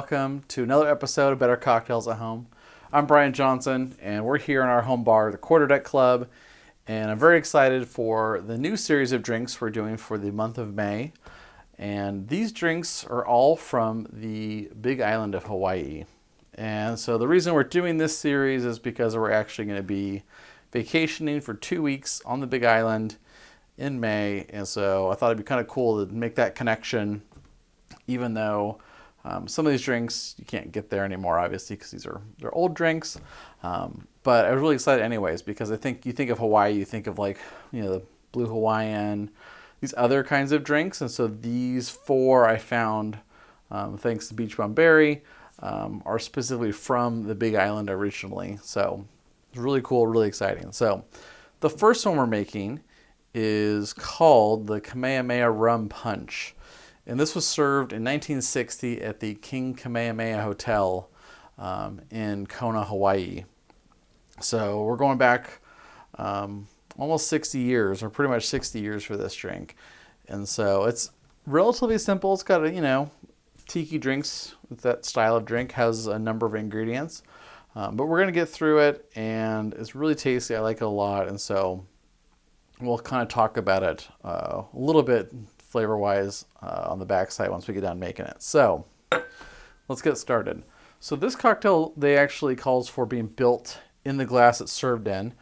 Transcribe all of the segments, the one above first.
welcome to another episode of Better Cocktails at Home. I'm Brian Johnson, and we're here in our home bar, the Quarterdeck Club, and I'm very excited for the new series of drinks we're doing for the month of May. And these drinks are all from the Big Island of Hawaii. And so the reason we're doing this series is because we're actually going to be vacationing for 2 weeks on the Big Island in May. And so I thought it'd be kind of cool to make that connection, even though some of these drinks you can't get there anymore, obviously, because they're old drinks. But I was really excited anyways, because I think you think of Hawaii, you think of the Blue Hawaiian, these other kinds of drinks. And so these four I found, thanks to Beach Bum Berry, are specifically from the Big Island originally. So it's really cool, really exciting. So the first one we're making is called the Kamehameha Rum Punch. And this was served in 1960 at the King Kamehameha Hotel in Kona, Hawaii. So we're going back almost 60 years, or pretty much 60 years for this drink. And so it's relatively simple. It's got tiki drinks, that style of drink, has a number of ingredients. But we're going to get through it, and it's really tasty. I like it a lot. And so we'll kind of talk about it a little bit flavor-wise on the backside once we get done making it. So let's get started. So this cocktail, they actually calls for being built in the glass it's served in,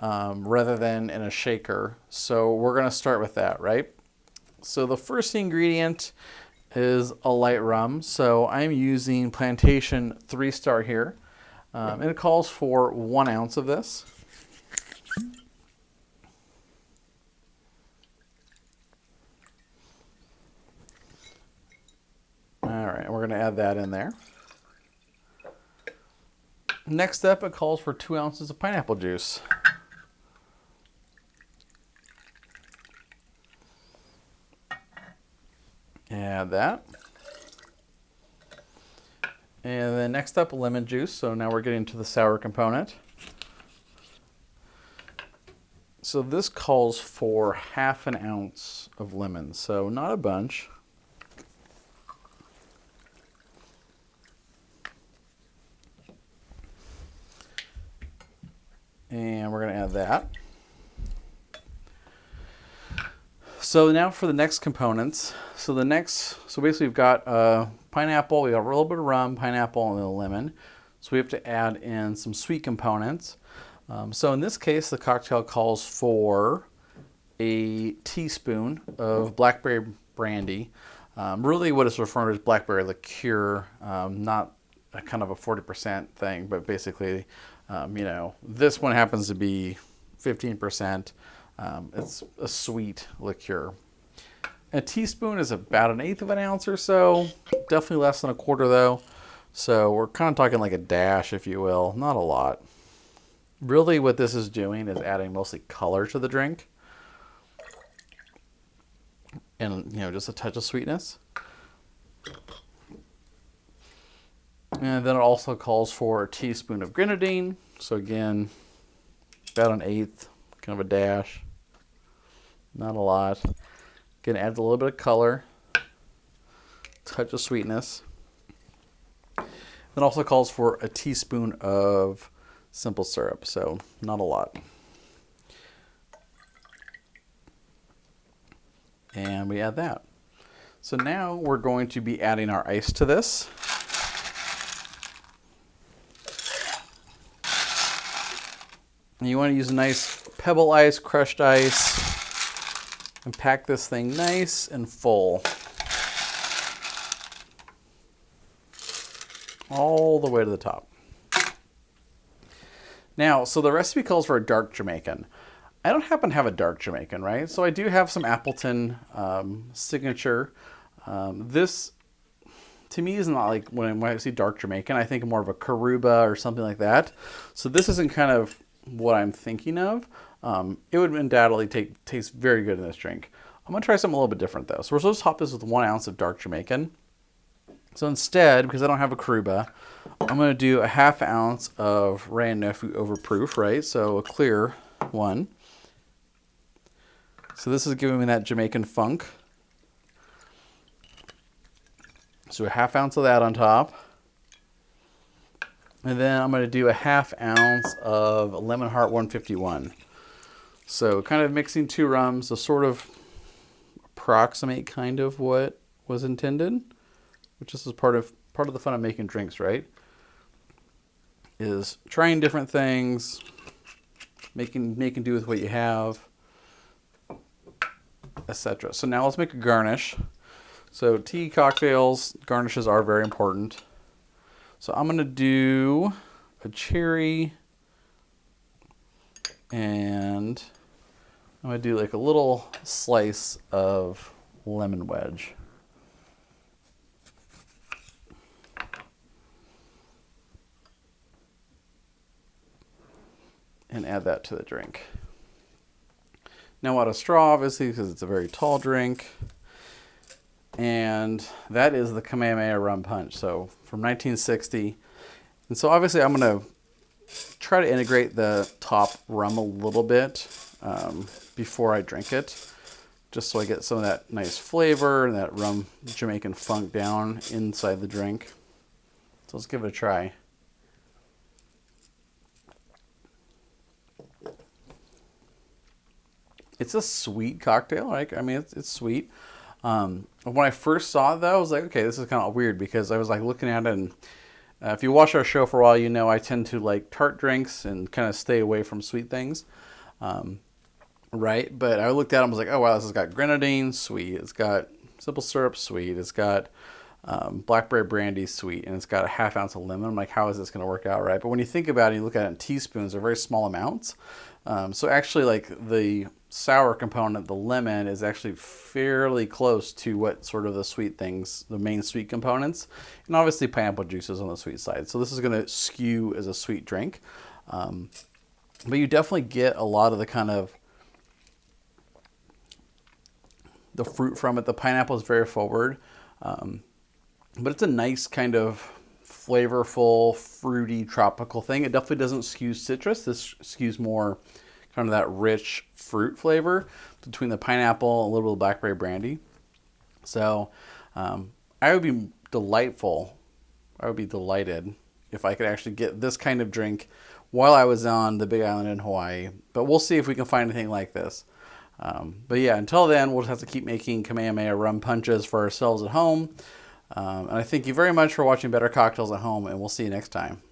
rather than in a shaker. So we're going to start with that, right? So the first ingredient is a light rum. So I'm using Plantation 3-Star here. And it calls for 1 ounce of this. All right, we're going to add that in there. Next up, it calls for 2 ounces of pineapple juice. Add that. And then next up, lemon juice. So now we're getting to the sour component. So this calls for 1/2 ounce of lemon, so not a bunch. And we're going to add that. So now for the next components. So basically we've got pineapple, we got a little bit of rum, pineapple, and then lemon. So we have to add in some sweet components. So in this case, the cocktail calls for a teaspoon of blackberry brandy. Really what it's referring to is blackberry liqueur, not a kind of a 40% thing, but basically, this one happens to be 15%. It's a sweet liqueur. A teaspoon is about 1/8 ounce or so, definitely less than 1/4 though. So we're kind of talking like a dash, if you will, not a lot. Really what this is doing is adding mostly color to the drink. And, just a touch of sweetness. And then it also calls for a teaspoon of grenadine. So again, about 1/8, kind of a dash. Not a lot. Again, adds a little bit of color, touch of sweetness. Then also calls for a teaspoon of simple syrup, so not a lot. And we add that. So now we're going to be adding our ice to this. And you want to use a nice pebble ice, crushed ice, and pack this thing nice and full. All the way to the top. Now, so the recipe calls for a dark Jamaican. I don't happen to have a dark Jamaican, right? So I do have some Appleton signature. This, to me, is not like when I see dark Jamaican, I think more of a Karuba or something like that. So this isn't kind of what I'm thinking of. It would undoubtedly taste very good in this drink. I'm going to try something a little bit different though. So we're supposed to top this with 1 ounce of dark Jamaican. So instead, because I don't have a Karuba, I'm going to do 1/2 ounce of Wray & Nephew Overproof, right? So a clear one. So this is giving me that Jamaican funk. So a half ounce of that on top. And then I'm going to do a half ounce of Lemon Heart 151. So kind of mixing two rums to sort of approximate kind of what was intended, which is part of the fun of making drinks, right? Is trying different things, making do with what you have, etc. So now let's make a garnish. So tea cocktails, garnishes are very important. So I'm going to do a cherry, and I'm going to do like a little slice of lemon wedge. And add that to the drink. Now add a straw, obviously, because it's a very tall drink. And that is the Kamehameha Rum Punch, so from 1960. And so obviously I'm going to try to integrate the top rum a little bit before I drink it, just so I get some of that nice flavor and that rum Jamaican funk down inside the drink. So let's give it a try. It's a sweet cocktail, right? I mean, it's sweet. When I first saw it, though, I was like, okay, this is kind of weird, because I was like looking at it, and if you watch our show for a while, you know I tend to like tart drinks and kind of stay away from sweet things, right? But I looked at it and was like, oh wow, this has got grenadine, sweet. It's got simple syrup, sweet. It's got blackberry brandy, sweet, and it's got a half ounce of lemon. I'm like, how is this going to work out, right? But when you think about it, you look at it in teaspoons, they're very small amounts. So actually, like the sour component, the lemon, is actually fairly close to what sort of the sweet things, the main sweet components. And obviously pineapple juice is on the sweet side. So this is going to skew as a sweet drink. But you definitely get a lot of the kind of the fruit from it. The pineapple is very forward. But it's a nice kind of flavorful, fruity, tropical thing. It definitely doesn't skew citrus. This skews more kind of that rich fruit flavor between the pineapple and a little bit of blackberry brandy. So I would be delighted if I could actually get this kind of drink while I was on the Big Island in Hawaii. But we'll see if we can find anything like this. But yeah, until then, we'll just have to keep making Kamehameha rum punches for ourselves at home. And I thank you very much for watching Better Cocktails at Home, and we'll see you next time.